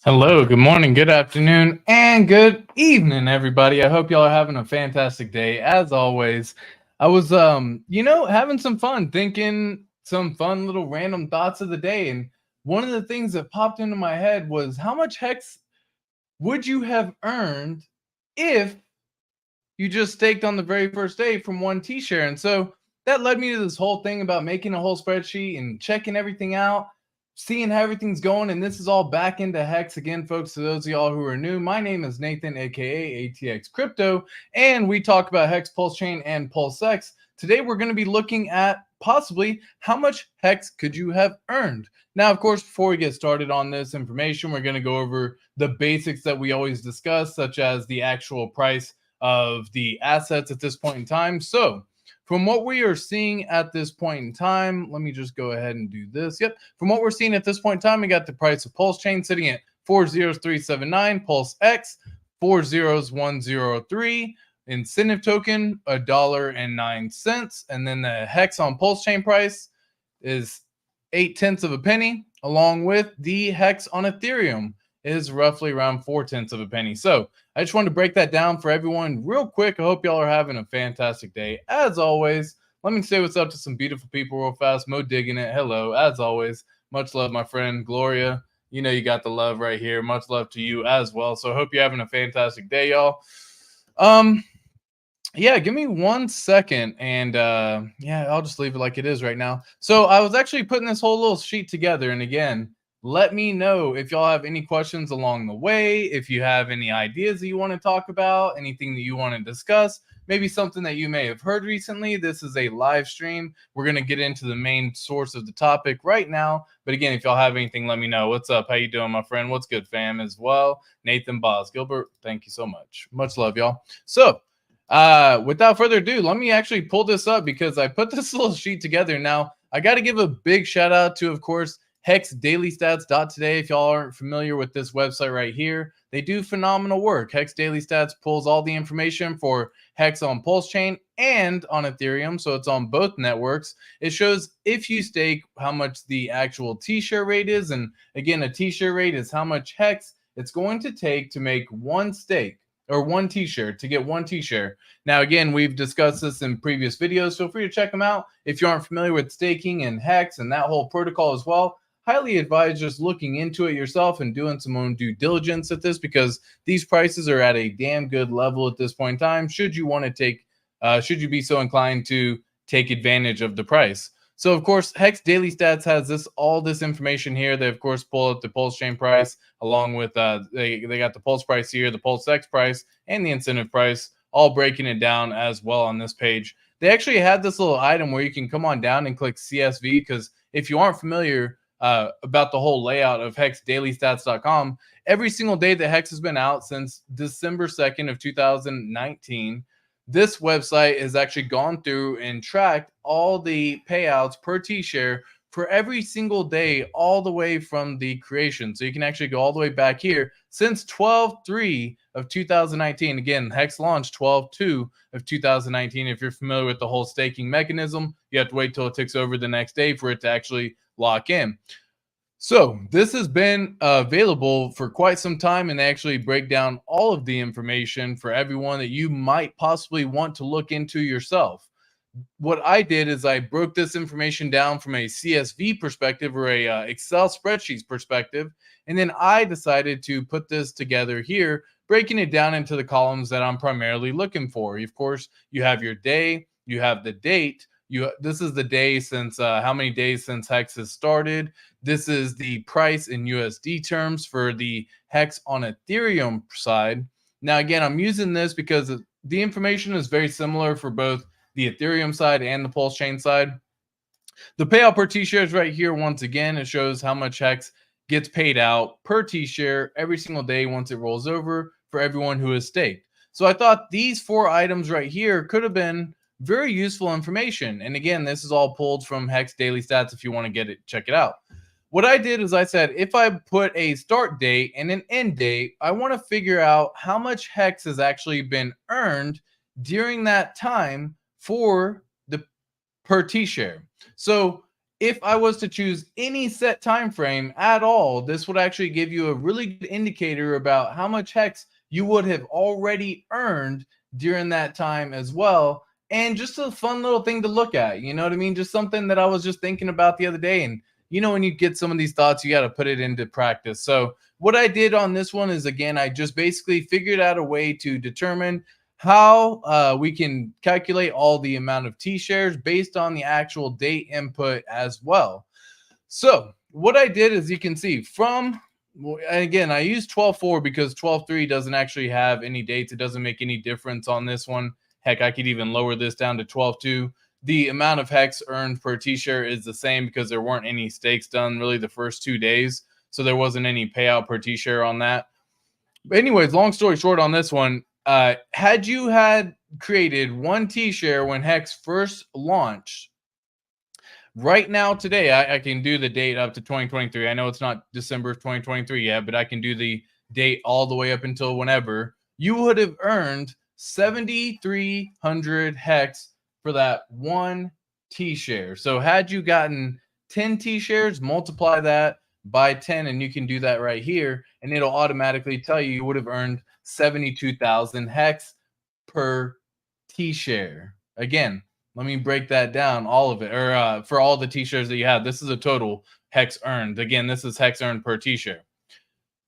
Hello, good morning, good afternoon, and good evening, everybody. I hope y'all are having a fantastic day. As always, I was having some fun thinking some fun little random thoughts of the day. And one of the things that popped into my head was how much hex would you have earned if you just staked on the very first day from one T-share? And so that led me to this whole thing about making a whole spreadsheet and checking everything out, seeing how everything's going. And this is all back into Hex again, folks. To those of y'all who are new, my name is Nathan, aka ATX Crypto, and we talk about Hex, Pulse Chain, and Pulse X. Today we're going to be looking at possibly how much Hex could you have earned. Now, of course, before we get started on this information, we're going to go over the basics that we always discuss, such as the actual price of the assets at this point in time. So from what we are seeing at this point in time, let me just go ahead and do this. Yep. From what we're seeing at this point in time, we got the price of Pulse Chain sitting at 40379, Pulse X 40103, incentive token $1.09, and then the Hex on Pulse Chain price is 8/10 of a penny, along with the Hex on Ethereum is roughly around 4/10 of a penny. So I just wanted to break that down for everyone real quick. I hope y'all are having a fantastic day. As always, let me say what's up to some beautiful people real fast. Mo digging it. Hello. As always, much love, my friend Gloria. You know you got the love right here. Much love to you as well. So I hope you're having a fantastic day, y'all. Yeah, give me 1 second, and yeah, I'll just leave it like it is right now. So I was actually putting this whole little sheet together, and again, let me know if y'all have any questions along the way, if you have any ideas that you want to talk about, anything that you want to discuss, maybe something that you may have heard recently. This is a live stream. We're going to get into the main source of the topic right now, but again, if y'all have anything, let me know. What's up? How you doing, my friend? What's good, fam? As well, Nathan Boss Gilbert, thank you so much love, y'all. So without further ado, let me actually pull this up because I put this little sheet together. Now, I got to give a big shout out to, of course, hexdailystats.today. If y'all aren't familiar with this website right here, they do phenomenal work. Hex Daily Stats pulls all the information for Hex on Pulse Chain and on Ethereum, so it's on both networks. It shows if you stake how much the actual T-share rate is, and again, a T-share rate is how much Hex it's going to take to make one stake or one T-share, to get one T-share. Now, again, we've discussed this in previous videos. Feel free to check them out. If you aren't familiar with staking and Hex and that whole protocol as well, highly advise just looking into it yourself and doing some own due diligence at this, because these prices are at a damn good level at this point in time. Should you want to should you be so inclined to take advantage of the price. So, of course, Hex Daily Stats has all this information here. They, of course, pull up the Pulse Chain price along with they got the Pulse price here, the Pulse X price, and the incentive price, all breaking it down as well on this page. They actually had this little item where you can come on down and click CSV, because if you aren't familiar about the whole layout of hexdailystats.com, every single day that Hex has been out since December 2nd of 2019, this website has actually gone through and tracked all the payouts per T-share for every single day, all the way from the creation. So you can actually go all the way back here since 12/3 of 2019. Again, Hex launched 12/2 of 2019. If you're familiar with the whole staking mechanism, you have to wait till it ticks over the next day for it to actually lock in. So this has been available for quite some time, and they actually break down all of the information for everyone that you might possibly want to look into yourself. What I did is I broke this information down from a CSV perspective, or a Excel spreadsheets perspective, and then I decided to put this together here, breaking it down into the columns that I'm primarily looking for. Of course, you have your day, you have the date. This is the day since how many days since Hex has started. This is the price in USD terms for the Hex on Ethereum side. Now, again, I'm using this because the information is very similar for both the Ethereum side and the Pulse Chain side. The payout per T-share is right here. Once again, it shows how much Hex gets paid out per T-share every single day once it rolls over for everyone who is staked. So I thought these 4 items right here could have been very useful information. And again, this is all pulled from Hex Daily Stats. If you want to get it, check it out. What I did is I said, if I put a start date and an end date, I want to figure out how much Hex has actually been earned during that time for the per T-share. So if I was to choose any set time frame at all, this would actually give you a really good indicator about how much hex you would have already earned during that time as well. And just a fun little thing to look at, you know what I mean? Just something that I was just thinking about the other day. And when you get some of these thoughts, you got to put it into practice. So what I did on this one is, again, I just basically figured out a way to determine how we can calculate all the amount of T shares based on the actual date input as well. So what I did is, you can see from, and again, I use 12.4 because 12.3 doesn't actually have any dates. It doesn't make any difference on this one. Heck, I could even lower this down to 12.2. The amount of hex earned per T-share is the same because there weren't any stakes done really the first 2 days. So there wasn't any payout per T-share on that. But anyways, long story short on this one, had you had created one T-share when Hex first launched, right now today, I can do the date up to 2023. I know it's not December 2023 yet, but I can do the date all the way up until whenever. You would have earned 7,300 Hex for that one T-share. So had you gotten 10 T-shares, multiply that by 10, and you can do that right here, and it'll automatically tell you would have earned 72,000 hex per T-share. Again, let me break that down, all of it, or for all the T-shares that you have. This is a total hex earned. Again, this is hex earned per T-share.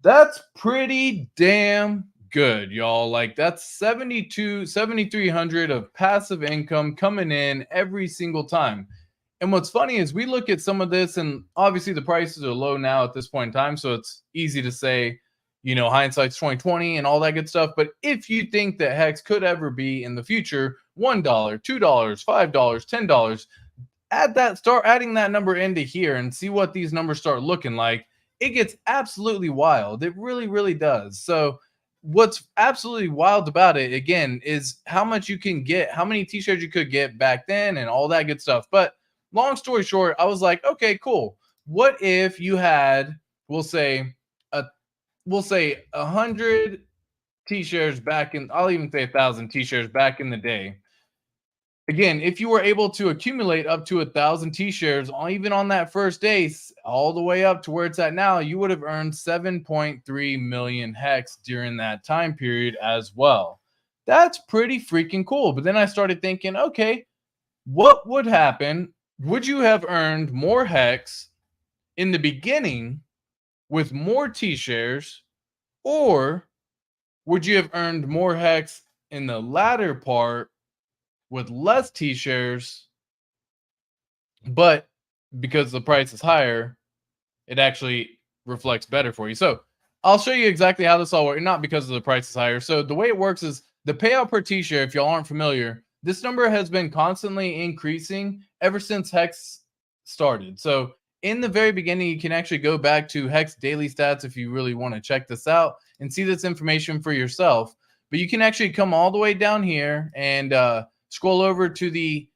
That's pretty damn good, y'all. Like, that's 7,300 of passive income coming in every single time. And what's funny is we look at some of this, and obviously the prices are low now at this point in time, so it's easy to say, hindsight's 2020 and all that good stuff. But if you think that Hex could ever be in the future $1, $2, $5, $10, start adding that number into here and see what these numbers start looking like. It gets absolutely wild. It really, really does. So what's absolutely wild about it, again, is how much you can get, how many T-shirts you could get back then and all that good stuff. But long story short, I was like, okay, cool. What if you had, we'll say 100 T-shares back in, I'll even say 1,000 T-shares back in the day. Again, if you were able to accumulate up to 1,000 T-shares, even on that first day, all the way up to where it's at now, you would have earned 7.3 million hex during that time period as well. That's pretty freaking cool. But then I started thinking, okay, what would happen? Would you have earned more hex in the beginning with more T-shares, or would you have earned more hex in the latter part with less T-shares, but because the price is higher, it actually reflects better for you? So I'll show you exactly how this all works, not because of the price is higher. So the way it works is the payout per T-share, if y'all aren't familiar, this number has been constantly increasing ever since Hex started. So in the very beginning, you can actually go back to Hex daily stats if you really want to check this out and see this information for yourself. But you can actually come all the way down here and scroll over to the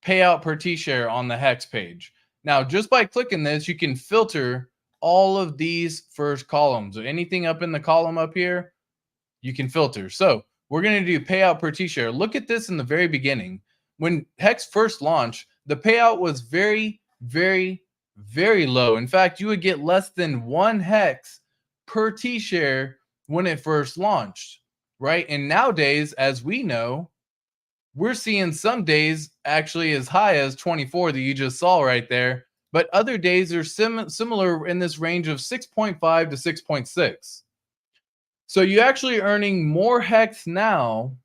payout per T-share on the Hex page. Now, just by clicking this, you can filter all of these first columns. So anything up in the column up here, you can filter. So we're going to do payout per T-share. Look at this in the very beginning. When Hex first launched, the payout was very, very, very low. In fact, you would get less than 1 hex per T-share when it first launched, right? And nowadays, as we know, we're seeing some days actually as high as 24 that you just saw right there, but other days are similar in this range of 6.5 to 6.6. So you're actually earning more hex now,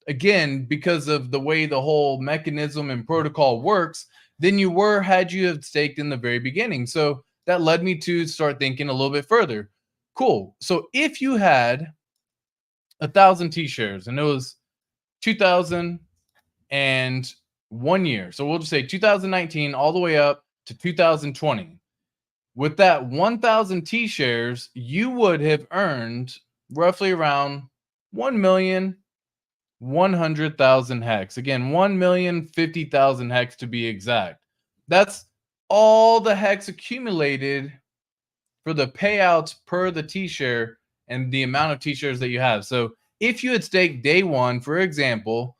again, because of the way the whole mechanism and protocol works, than you were had you have staked in the very beginning. So that led me to start thinking a little bit further. Cool. So if you had 1,000 T-shares and it was 2001 year, so we'll just say 2019 all the way up to 2020. With that 1,000 T-shares, you would have earned roughly around 1,100,000 hex. Again, 1,050,000 hex to be exact. That's all the hex accumulated for the payouts per the T-share and the amount of T-shares that you have. So if you had staked day one, for example,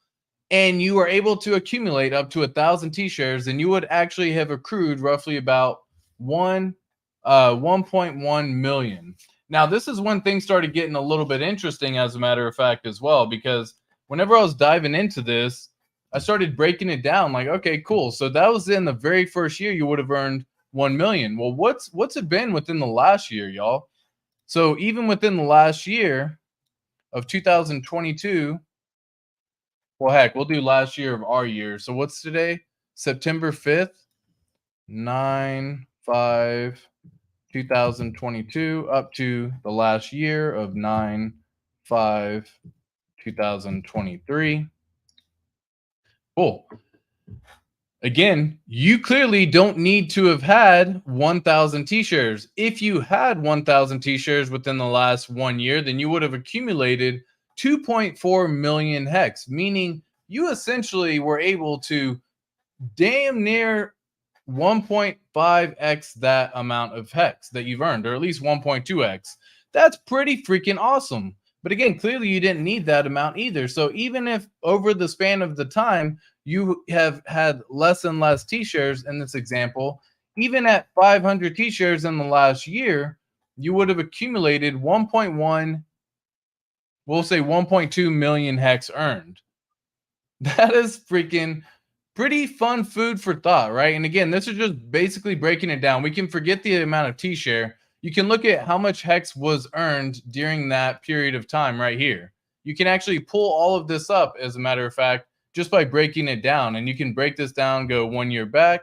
and you are able to accumulate up to 1,000 T-shares, then you would actually have accrued roughly about 1.1 million. Now, this is when things started getting a little bit interesting, as a matter of fact, as well, because whenever I was diving into this, I started breaking it down. Like, okay, cool. So that was in the very first year you would have earned 1 million. Well, what's it been within the last year, y'all? So even within the last year of 2022, well, heck, we'll do last year of our year. So what's today? September 5th, 9/5/2022, up to the last year of 9/5/2023. Cool. Again, you clearly don't need to have had 1,000 T-shares. If you had 1,000 T-shares within the last 1 year, then you would have accumulated 2.4 million HEX, meaning you essentially were able to damn near 1.5x that amount of HEX that you've earned, or at least 1.2x. That's pretty freaking awesome. But again, clearly you didn't need that amount either. So even if over the span of the time you have had less and less T-shares in this example, even at 500 T-shares in the last year, you would have accumulated 1.1, we'll say 1.2 million HEX earned. That is freaking pretty fun food for thought, right? And again, this is just basically breaking it down. We can forget the amount of T-share. You can look at how much HEX was earned during that period of time right here. You can actually pull all of this up, as a matter of fact, just by breaking it down. And you can break this down, go 1 year back,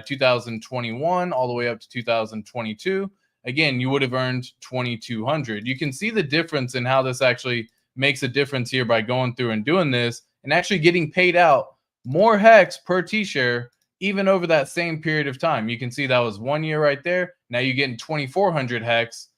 2021, all the way up to 2022. Again, you would have earned 2,200. You can see the difference in how this actually makes a difference here by going through and doing this and actually getting paid out more HEX per T-share even over that same period of time. You can see that was 1 year right there. Now you're getting 2,400 HEX.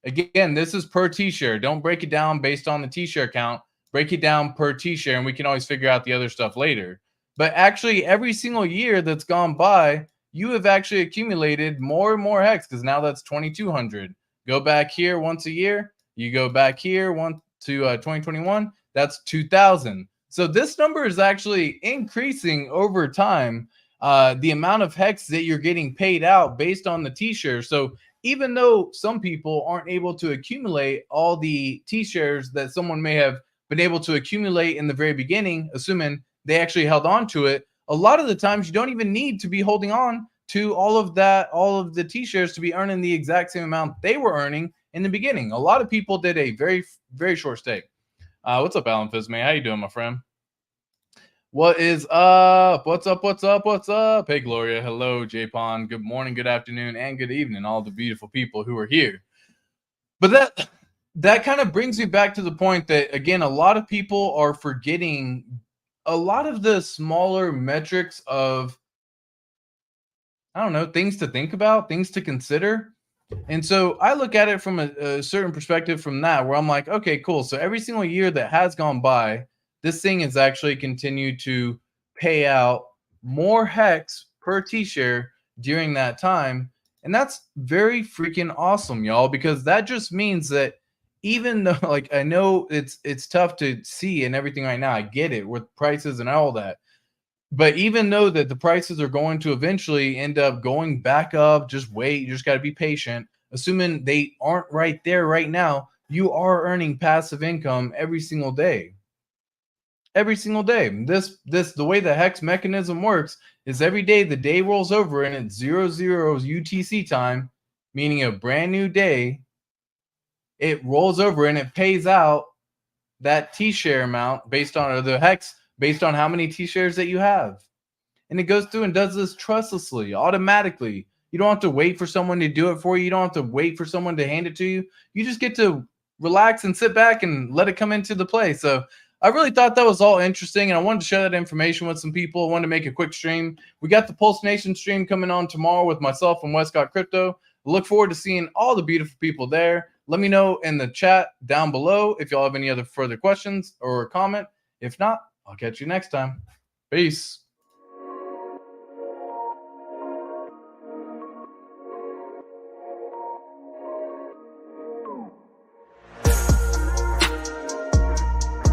Again, this is per T-share. Don't break it down based on the T-share count. Break it down per T-share, and we can always figure out the other stuff later. But actually, every single year that's gone by, you have actually accumulated more and more HEX, because now that's 2,200. Go back here once a year. You go back here to 2021. That's 2,000. So this number is actually increasing over time. The amount of HEX that you're getting paid out based on the T-share. So even though some people aren't able to accumulate all the T-shares that someone may have been able to accumulate in the very beginning, assuming they actually held on to it, a lot of the times you don't even need to be holding on to all of the T-shares to be earning the exact same amount they were earning in the beginning. A lot of people did a very, very short stay. What's up, Alan Fizme? How you doing, my friend? What is up? What's up? What's up? What's up? Hey, Gloria. Hello, J-Pon. Good morning, good afternoon, and good evening, all the beautiful people who are here. But that kind of brings me back to the point that, again, a lot of people are forgetting a lot of the smaller metrics of, I don't know, things to think about, things to consider. And so I look at it from a certain perspective from that, where I'm like, okay, cool. So every single year that has gone by, this thing has actually continued to pay out more HEX per T-share during that time. And that's very freaking awesome, y'all, because that just means that even though, like, I know it's tough to see and everything right now, I get it with prices and all that. But even though that the prices are going to eventually end up going back up, just wait. You just got to be patient. Assuming they aren't right there right now, you are earning passive income every single day. Every single day. The way the HEX mechanism works is every day the day rolls over and it's 00 UTC time, meaning a brand new day. It rolls over and it pays out that T-share amount based on, or the HEX based on how many T-shares that you have. And it goes through and does this trustlessly, automatically. You don't have to wait for someone to do it for you. You don't have to wait for someone to hand it to you. You just get to relax and sit back and let it come into the play. So I really thought that was all interesting, and I wanted to share that information with some people. I wanted to make a quick stream. We got the Pulse Nation stream coming on tomorrow with myself and Westcott Crypto. Look forward to seeing all the beautiful people there. Let me know in the chat down below if y'all have any other further questions or comment. If not, I'll catch you next time. Peace.